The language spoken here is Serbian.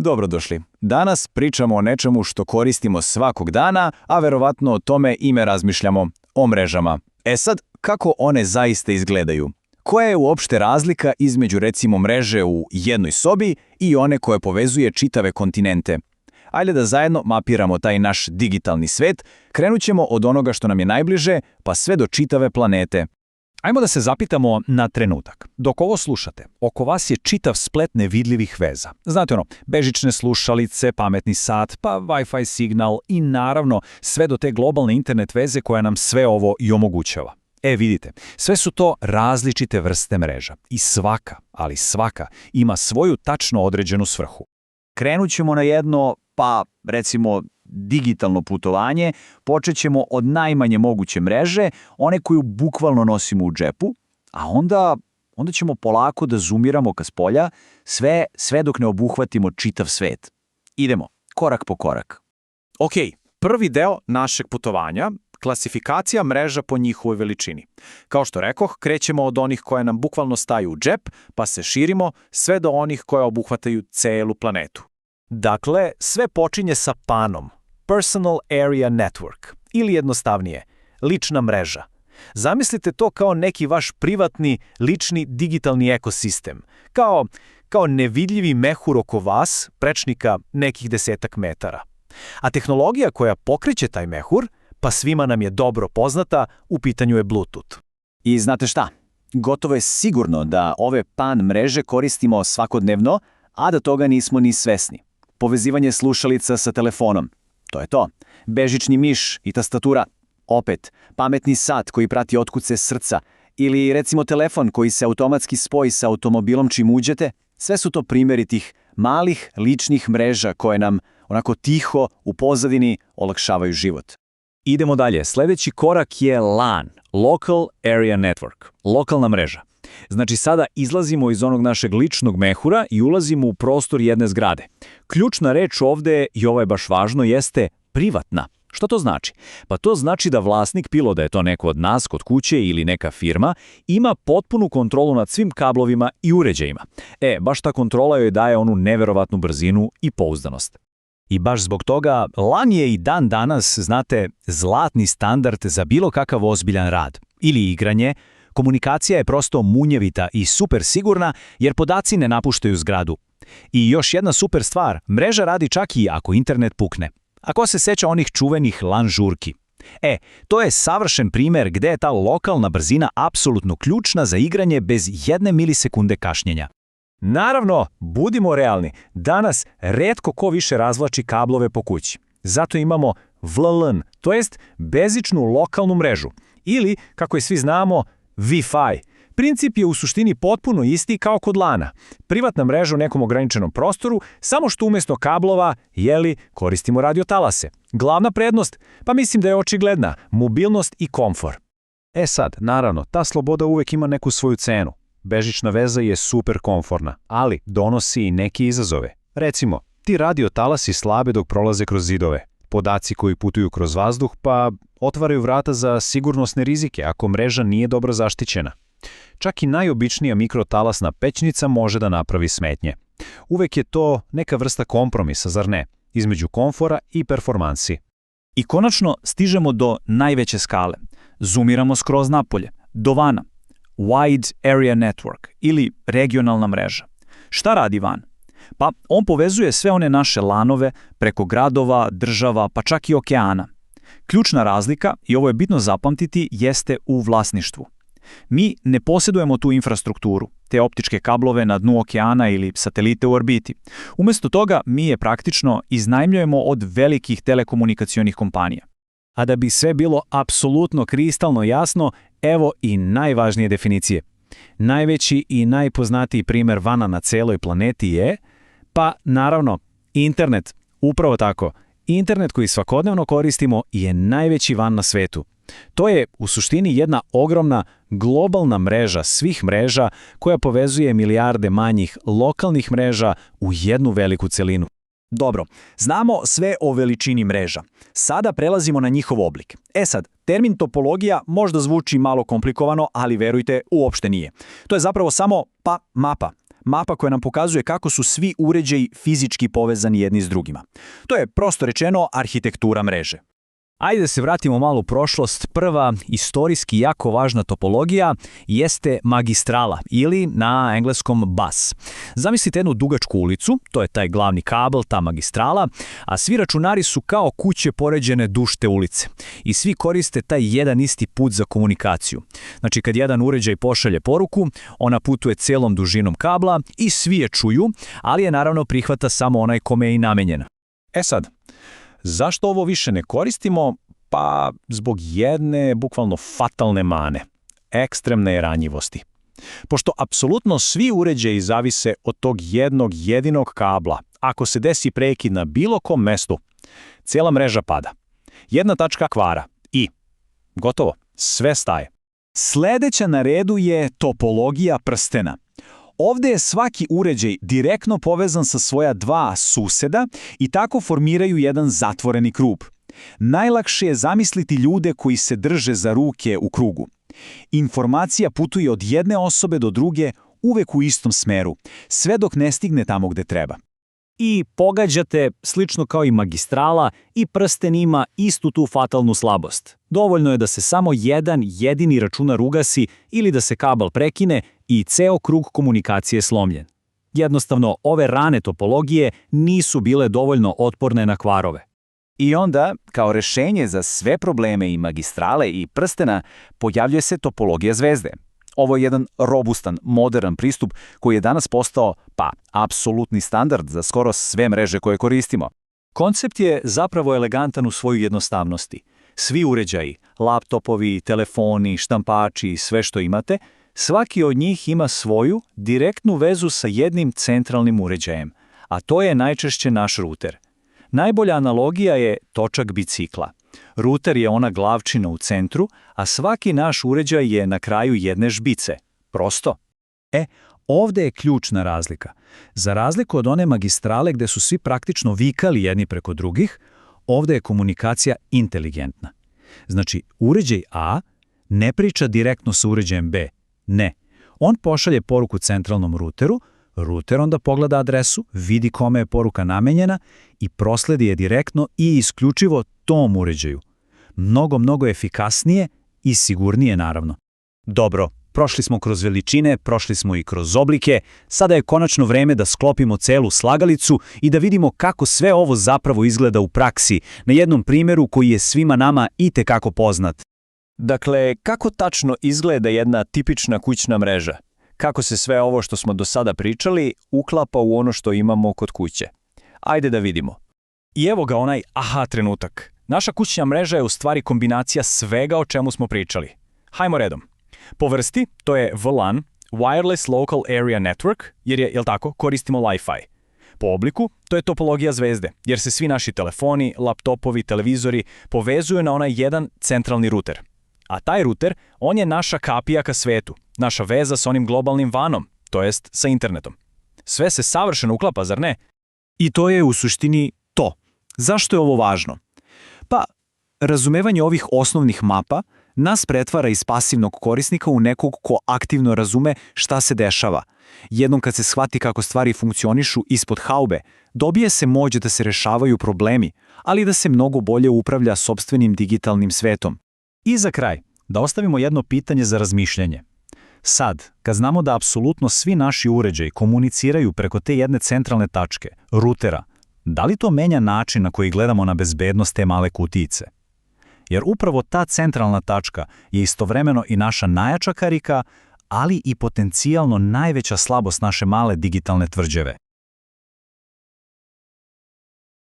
Dobrodošli. Danas pričamo o nečemu što koristimo svakog dana, a verovatno o tome ime razmišljamo, o mrežama. Sad, kako one zaista izgledaju? Koja je uopšte razlika između recimo mreže u jednoj sobi i one koje povezuje čitave kontinente? Ajde da zajedno mapiramo taj naš digitalni svet, krenut ćemo od onoga što nam je najbliže, pa sve do čitave planete. Ajmo da se zapitamo na trenutak. Dok ovo slušate, oko vas je čitav splet nevidljivih veza. Znate bežične slušalice, pametni sat, pa Wi-Fi signal i naravno sve do te globalne internet veze koja nam sve ovo i omogućava. Vidite, sve su to različite vrste mreža i svaka, ali svaka, ima svoju tačno određenu svrhu. Krenut ćemo na jedno, recimo, digitalno putovanje, počet ćemo od najmanje moguće mreže, one koju bukvalno nosimo u džepu, a onda ćemo polako da zoomiramo ka spolja, sve dok ne obuhvatimo čitav svet. Idemo, korak po korak. Prvi deo našeg putovanja, klasifikacija mreža po njihovoj veličini. Kao što rekoh, krećemo od onih koje nam bukvalno staju u džep, pa se širimo sve do onih koje obuhvataju celu planetu. Dakle, sve počinje sa PAN-om, Personal Area Network, ili jednostavnije, lična mreža. Zamislite to kao neki vaš privatni, lični digitalni ekosistem, kao nevidljivi mehur oko vas, prečnika nekih 10 metara. A tehnologija koja pokreće taj mehur, pa svima nam je dobro poznata, u pitanju je Bluetooth. I znate šta? Gotovo je sigurno da ove PAN mreže koristimo svakodnevno, a da toga nismo ni svesni. Povezivanje slušalica sa telefonom. To je to. Bežični miš i tastatura. Opet, pametni sat koji prati otkuce srca. Ili recimo telefon koji se automatski spoji sa automobilom čim uđete. Sve su to primjeri tih malih ličnih mreža koje nam onako tiho u pozadini olakšavaju život. Idemo dalje. Sljedeći korak je LAN, Local Area Network, lokalna mreža. Znači sada izlazimo iz onog našeg ličnog mehura i ulazimo u prostor jedne zgrade. Ključna reč ovdje, i ovo je baš važno, jeste privatna. Što to znači? Pa to znači da vlasnik, bilo da je to neko od nas kod kuće ili neka firma, ima potpunu kontrolu nad svim kablovima i uređajima. Baš ta kontrola joj daje onu neverovatnu brzinu i pouzdanost. I baš zbog toga LAN je i dan danas, znate, zlatni standard za bilo kakav ozbiljan rad ili igranje. Komunikacija je prosto munjevita i super sigurna jer podaci ne napuštaju zgradu. I još jedna super stvar, mreža radi čak i ako internet pukne. Ako se seća onih čuvenih LAN žurki. To je savršen primjer gde je ta lokalna brzina apsolutno ključna za igranje bez 1 milisekunde kašnjenja. Naravno, budimo realni, danas retko ko više razvlači kablove po kući. Zato imamo VLN, to jest bezičnu lokalnu mrežu. Ili, kako je svi znamo, Wi-Fi. Princip je u suštini potpuno isti kao kod LAN-a. Privatna mreža u nekom ograničenom prostoru, samo što umjesto kablova, koristimo radiotalase. Glavna prednost? Pa mislim da je očigledna, mobilnost i komfor. Sad, naravno, ta sloboda uvek ima neku svoju cenu. Bežična veza je super komforna, ali donosi i neke izazove. Recimo, ti radiotalasi slabe dok prolaze kroz zidove. Podaci koji putuju kroz vazduh pa otvaraju vrata za sigurnosne rizike ako mreža nije dobro zaštićena. Čak i najobičnija mikrotalasna pećnica može da napravi smetnje. Uvek je to neka vrsta kompromisa, zar ne, između komfora i performansi. I konačno stižemo do najveće skale. Zoomiramo skroz napolje, do vana. Wide Area Network ili regionalna mreža. Šta radi WAN? Pa on povezuje sve one naše lanove preko gradova, država, pa čak i okeana. Ključna razlika, i ovo je bitno zapamtiti, jeste u vlasništvu. Mi ne posjedujemo tu infrastrukturu, te optičke kablove na dnu okeana ili satelite u orbiti. Umjesto toga mi je praktično iznajmljujemo od velikih telekomunikacionih kompanija. A da bi sve bilo apsolutno kristalno jasno, evo i najvažnije definicije. Najveći i najpoznatiji primjer vana na celoj planeti je, pa naravno, internet. Upravo tako. Internet koji svakodnevno koristimo je najveći van na svetu. To je u suštini jedna ogromna globalna mreža svih mreža koja povezuje milijarde manjih lokalnih mreža u jednu veliku celinu. Dobro, znamo sve o veličini mreža. Sada prelazimo na njihov oblik. Sad, termin topologija možda zvuči malo komplikovano, ali verujte, uopšte nije. To je zapravo samo mapa. mapa koja nam pokazuje kako su svi uređaji fizički povezani jedni s drugima. To je, prosto rečeno, arhitektura mreže. Ajde da se vratimo malo u prošlost. Prva, istorijski jako važna topologija jeste magistrala ili na engleskom bus. Zamislite jednu dugačku ulicu, to je taj glavni kabel, ta magistrala, a svi računari su kao kuće poređene duž te ulice. I svi koriste taj jedan isti put za komunikaciju. Znači kad jedan uređaj pošalje poruku, ona putuje celom dužinom kabla i svi je čuju, ali je naravno prihvata samo onaj kome je i namenjena. E sad, zašto ovo više ne koristimo? Pa zbog jedne, bukvalno fatalne mane, ekstremne ranjivosti. Pošto apsolutno svi uređaji zavise od tog jednog jedinog kabla, ako se desi prekid na bilo kom mestu, cijela mreža pada. Jedna tačka kvara i gotovo, sve staje. Sledeća na redu je topologija prstena. Ovde je svaki uređaj direktno povezan sa svoja dva suseda i tako formiraju jedan zatvoreni krug. Najlakše je zamisliti ljude koji se drže za ruke u krugu. Informacija putuje od jedne osobe do druge uvek u istom smeru, sve dok ne stigne tamo gde treba. I pogađate, slično kao i magistrala, i prsten ima istu tu fatalnu slabost. Dovoljno je da se samo jedan jedini računar ugasi ili da se kabel prekine i ceo krug komunikacije je slomljen. Jednostavno, ove rane topologije nisu bile dovoljno otporne na kvarove. I onda, kao rešenje za sve probleme i magistrale i prstena, pojavljuje se topologija zvezde. Ovo je jedan robustan, modern pristup koji je danas postao, apsolutni standard za skoro sve mreže koje koristimo. Koncept je zapravo elegantan u svojoj jednostavnosti. Svi uređaji, laptopovi, telefoni, štampači i sve što imate, svaki od njih ima svoju direktnu vezu sa jednim centralnim uređajem, a to je najčešće naš ruter. Najbolja analogija je točak bicikla. Ruter je ona glavčina u centru, a svaki naš uređaj je na kraju jedne žbice. Prosto. Ovde je ključna razlika. Za razliku od one magistrale gde su svi praktično vikali jedni preko drugih, ovde je komunikacija inteligentna. Znači, uređaj A ne priča direktno sa uređajem B. Ne. On pošalje poruku centralnom ruteru, ruter onda pogleda adresu, vidi kome je poruka namenjena i prosledi je direktno i isključivo tom uređaju. Mnogo efikasnije i sigurnije naravno. Dobro, prošli smo kroz veličine, prošli smo i kroz oblike, sada je konačno vreme da sklopimo celu slagalicu i da vidimo kako sve ovo zapravo izgleda u praksi, na jednom primjeru koji je svima nama itekako poznat. Dakle, kako tačno izgleda jedna tipična kućna mreža? Kako se sve ovo što smo do sada pričali uklapa u ono što imamo kod kuće? Ajde da vidimo. I evo ga onaj aha trenutak. Naša kućna mreža je u stvari kombinacija svega o čemu smo pričali. Hajmo redom. Po vrsti, to je VLAN, Wireless Local Area Network, jer je, tako, koristimo Wi-Fi. Po obliku, to je topologija zvezde, jer se svi naši telefoni, laptopovi, televizori povezuju na onaj jedan centralni ruter. A taj ruter, on je naša kapija ka svetu, naša veza sa onim globalnim vanom, to jest sa internetom. Sve se savršeno uklapa, zar ne? I to je u suštini to. Zašto je ovo važno? Pa, razumevanje ovih osnovnih mapa nas pretvara iz pasivnog korisnika u nekog ko aktivno razume šta se dešava. Jednom kad se shvati kako stvari funkcionišu ispod haube, dobije se moć da se rešavaju problemi, ali da se mnogo bolje upravlja sopstvenim digitalnim svetom. I za kraj, da ostavimo jedno pitanje za razmišljanje. Sad, kad znamo da apsolutno svi naši uređaji komuniciraju preko te jedne centralne tačke, rutera, da li to menja način na koji gledamo na bezbednost te male kutijice? Jer upravo ta centralna tačka je istovremeno i naša najjača karika, ali i potencijalno najveća slabost naše male digitalne tvrđave.